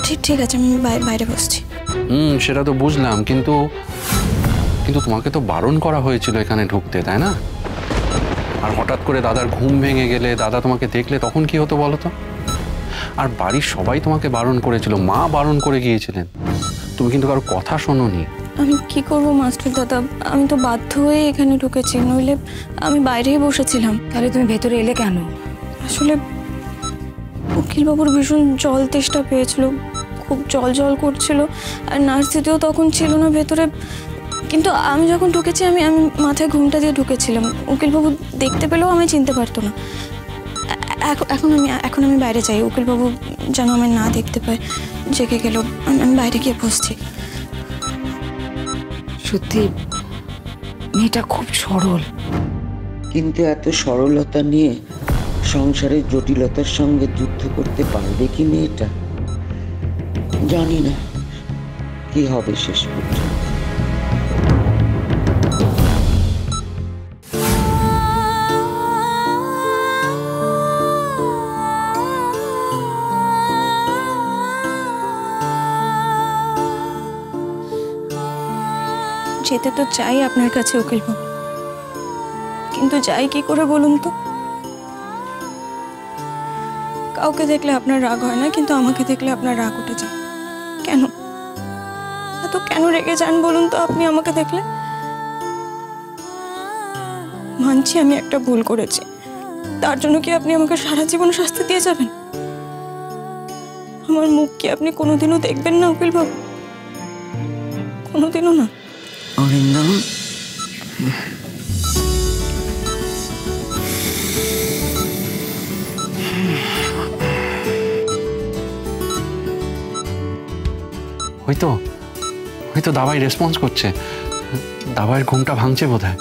ঠিক আছে, আমি বাইরে বসছি। সেটা তো বুঝলাম, কিন্তু তোমাকে তো বারণ করা হয়েছিল এখানে ঢুকতে, তাই না? আর হঠাৎ করে দাদার ঘুম ভেঙে গেলে, দাদা তোমাকে দেখলে তখন কি হতো বলো তো? আর বাড়ির সবাই তোমাকে বারণ করেছিল, মা বারণ করে গিয়েছিলেন, তুমি কিন্তু কারো কথা শোনোনি। আমি কি করবো মাস্টার দাদা, আমি তো বাধ্য হয়ে এখানে ঢুকেছি, নইলে আমি বাইরেই বসেছিলাম। তাহলে তুমি ভেতরে এলে কেন? আসলে উকিলবাবুর ভীষণ জল তেষ্টা পেয়েছিল, খুব জল করছিল, আর নার্স দিদিও তখন ছিল না ভেতরে। কিন্তু আমি যখন ঢুকেছি, আমি মাথায় ঘুমটা দিয়ে ঢুকেছিলাম। উকিলবাবু দেখতে পেলেও আমি চিনতে পারতো না। এখন আমি বাইরে যাই, উকিলবাবু যেন আমি না দেখতে পাই। জেগে গেল, আমি বাইরে গিয়ে বসছি। সত্যি মেয়েটা খুব সরল, কিন্তু এত সরলতা নিয়ে সংসারের জটিলতার সঙ্গে যুদ্ধ করতে পারবে কি মেয়েটা? জানি না কি হবে শেষ পর্যন্ত। যেতে তো চাই আপনার কাছে উকিলবাবু, কিন্তু যাই কি করে বলুন তো? কাউকে দেখলে আপনার রাগ হয় না, কিন্তু আমাকে দেখলে আপনার রাগ উঠে যায়। কেন এত কেন রেগে যান বলুন তো আপনি আমাকে দেখলে? মানছি আমি একটা ভুল করেছি, তার জন্য কি আপনি আমাকে সারা জীবন শাস্তি দিয়ে যাবেন? আমার মুখ কি আপনি কোনোদিনও দেখবেন না উকিলবাবু? কোনোদিনও না? অরিন্দম, হয়তো দাবাই রেসপন্স করছে, দাবাইয়ের ঘুমটা ভাঙছে বোধহয়।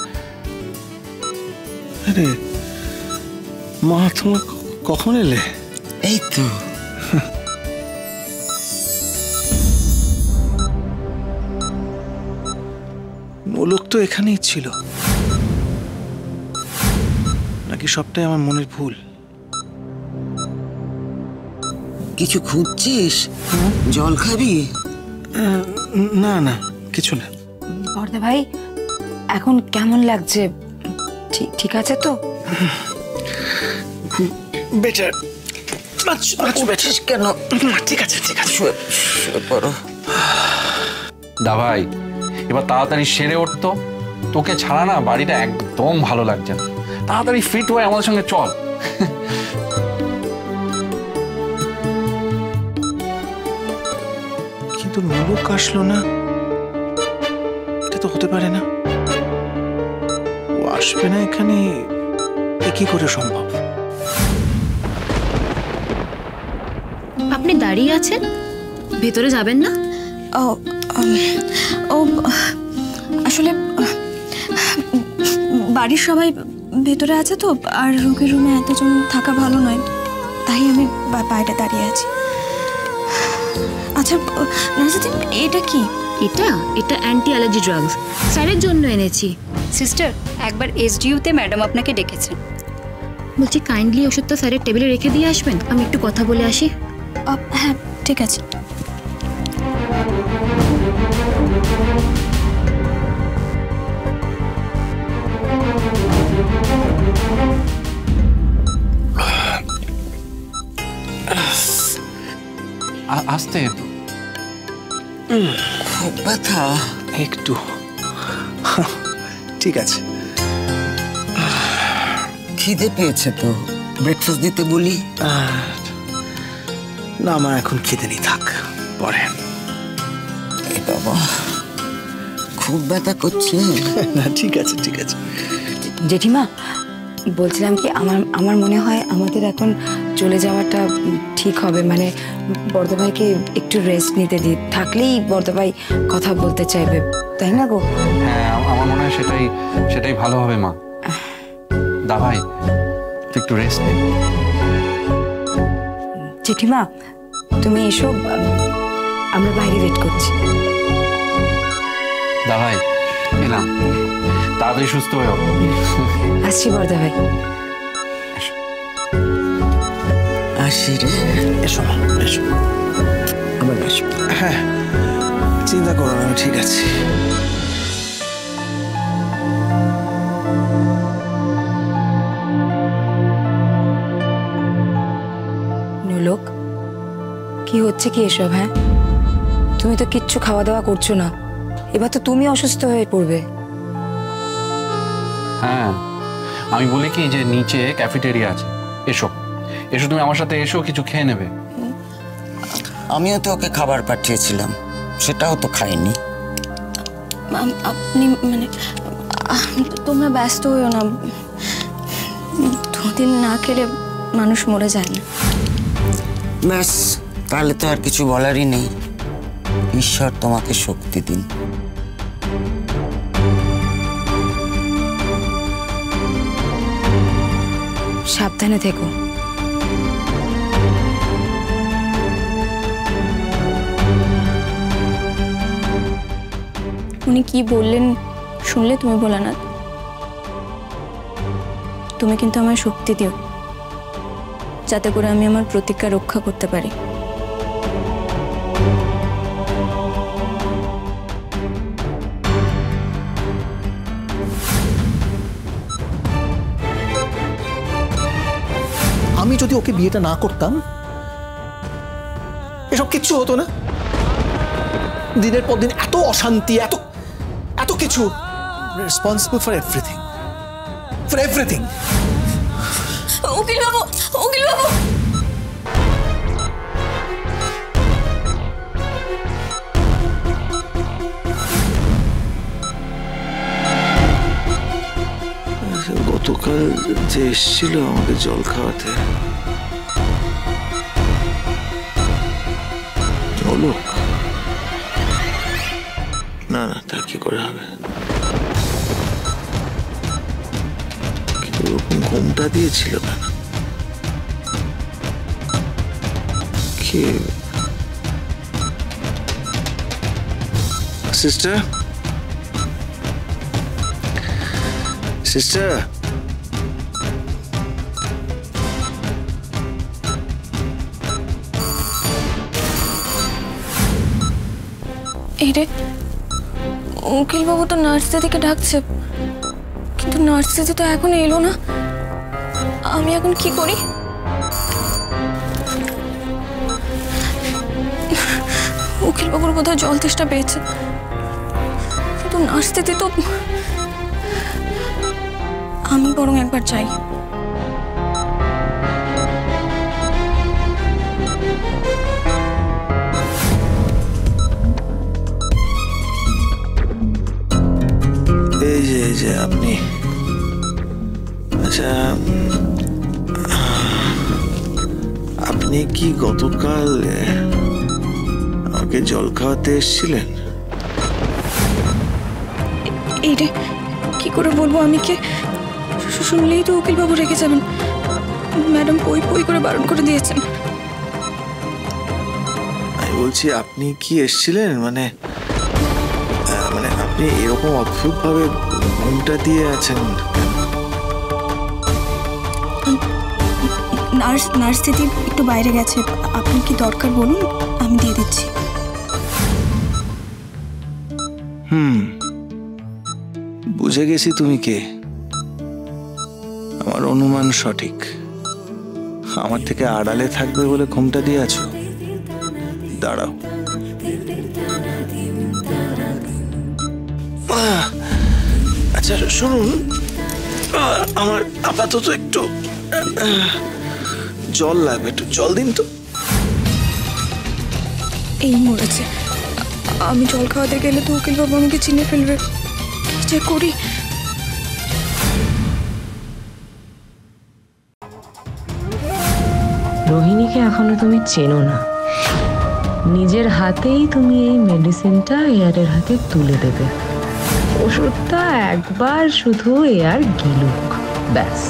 আরে মা, তুমি কখন এলে? এই তো নোলক তো এখানেই ছিল নাকি? সবটাই আমার মনের ভুল? কিছু খুঁজছিস? জল খাবি? না না, কিছু না। বর্দা ভাই, এখন কেমন লাগছে? ঠিক আছে তো? বেটার, কেন? ঠিক আছে শুয়ে পড়ো। দাবাই, এবার তাড়াতাড়ি সেরে উঠতো, তোকে ছাড়া না বাড়িটা একদম ভালো লাগছে না। তাড়াতাড়ি ফিট হয়ে আমাদের সঙ্গে চল। কিন্তু নোলক আসলো না, এটা তো হতে পারে না। ও আসবে না এখানে, এ কি করে সম্ভব? আপনি দাঁড়িয়ে আছেন, ভেতরে যাবেন না? ও আসলে বাড়ির সবাই ভেতরে আছে তো, আর রোগীর রুমে এতজন থাকা ভালো নয়, তাই আমি বাইরে দাঁড়িয়ে আছি। আচ্ছা নার্সিদি, এটা কি? এটা অ্যান্টি অ্যালার্জি ড্রাগস, স্যারের জন্য এনেছি। সিস্টার, একবার এসডিইউতে ম্যাডাম আপনাকে ডেকেছেন। বলছি কাইন্ডলি ওষুধটা স্যারের টেবিলে রেখে দিয়ে আসবেন, আমি একটু কথা বলে আসি। হ্যাঁ ঠিক আছে। আস্তে। খুব ব্যথা? একটু। ঠিক আছে। খিদে পেয়েছে তো, ব্রেকফাস্ট দিতে বলি? না, আমার এখন খিদে নেই, থাক পরে। এ বাবা, খুব ব্যথা করছে। না ঠিক আছে। জেঠিমা, বলছিলাম কি, আমার মনে হয় আমাদের এখন চলে যাওয়াটা ঠিক হবে। মানে বর্দা ভাইকে একটু রেস্ট নিতে দিই, থাকলেই বর্দা ভাই কথা বলতে চাইবে, তাই না গো? হ্যাঁ, আমার মনে হয় সেটাই ভালো হবে মা। দাবাই, তুই একটু রেস্ট নে। জেঠিমা, তুমি এসো, আমরা বাইরে ওয়েট করছি। দাবাই, এলাম, তাড়াতাড়ি সুস্থ হয়ে যাও। আসছি বর্দা ভাই। আসি রে। এসো, এসো। আবার আসবো। হ্যাঁ, চিন্তা করো না, আমি ঠিক আছি। নোলক, কি হচ্ছে কি এসব? হ্যাঁ, তুমি তো কিচ্ছু খাওয়া দাওয়া করছো না, এবার তো তুমি অসুস্থ হয়ে পড়বে। হ্যাঁ, আমি বলি কি যে নিচে ক্যাফেটেরিয়া আছে, এসো এসো, তুমি আমার সাথে এসো, কিছু খেয়ে নেবে। আমিও তো ওকে খাবার পাঠিয়েছিলাম, সেটাও তো খাইনি। আপনি মানে তোমরা ব্যস্ত হইও না, 2 দিন না খেলে মানুষ মরে যায় না। ব্যাস, তাহলে তো আর কিছু বলারই নেই। ঈশ্বর তোমাকে শক্তি দিন। সাবধানে থেকো। উনি কি বললেন শুনলে তুমি ভোলানাথ? তুমি কিন্তু আমায় শক্তি দিও, যাতে করে আমি আমার প্রতিজ্ঞা রক্ষা করতে পারি। আমি যদি ওকে বিয়েটা না করতাম, এসব কিচ্ছু হতো না। দিনের পর দিন এত অশান্তি, এত এত কিছু। Responsible for everything, for everything. উকিল বাবু, উকিল বাবু! গতকাল যে এসেছিল আমাকে জল খাওয়াতে, নোলক? না না, তা কি করে হবে? কিন্তু ওরকম ঘুমটা দিয়েছিল কেন? কে? সিস্টার, সিস্টার, এই রে, উকিল বাবু তো নার্স দিদিকে ডাকছে, কিন্তু নার্স দিদি তো এখনো এলো না। আমি এখন কি করি? উকিল বাবুর বোধহয় জল তেষ্টা পেয়েছে, কিন্তু নার্স দিদি তো। আমি বরং একবার যাই। এই যে আপনি, আচ্ছা, আপনি কি গতকাল আমাকে জল খাওয়াতে এসেছিলেন? এই রে, কি করে বলবো আমি কে? শুনলেই তো উকিল বাবু রেগে যাবেন। ম্যাডাম পই পই করে বারণ করে দিয়েছেন। আমি বলছি, আপনি কি এসেছিলেন? মানে আপনি এরকম অদ্ভুত ভাবে ঘুমটা দিয়ে আছেন। নার্স দিদি একটু বাইরে গেছে, আপনি কি দরকার বলুন, আমি দিয়ে দিচ্ছি। বুঝে গেছি তুমি কে। আমার অনুমান সঠিক। আমার থেকে আড়ালে থাকবে বলে ঘুমটা দিয়ে আছো। দাঁড়াও। আচ্ছা শুনুন, আমার আপাতত একটু জল লাগবে, একটু জল দিন তো। এই মরেছে, আমি জল খাওয়াতে গেলে তো উকিল বাবু আমাকে চিনে ফেলবে। কি যে করি। রোহিণীকে এখনো তুমি চেনো না, নিজের হাতেই তুমি এই মেডিসিনটা এয়ারের হাতে তুলে দেবে। ওষুধটা একবার শুধু এয়ার গিলুক, ব্যাস,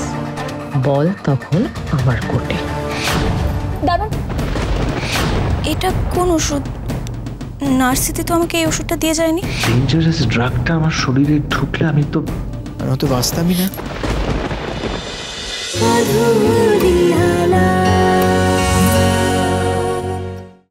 বল তখন আমার কোটে। দারুণ, এটা কোন ওষুধ? নার্সিতে তো আমাকে এই ওষুধটা দিয়ে যায়নি। ডেঞ্জারাস ড্রাগটা আমার শরীরে ঢুকলে আমি তো বাঁচতামই না।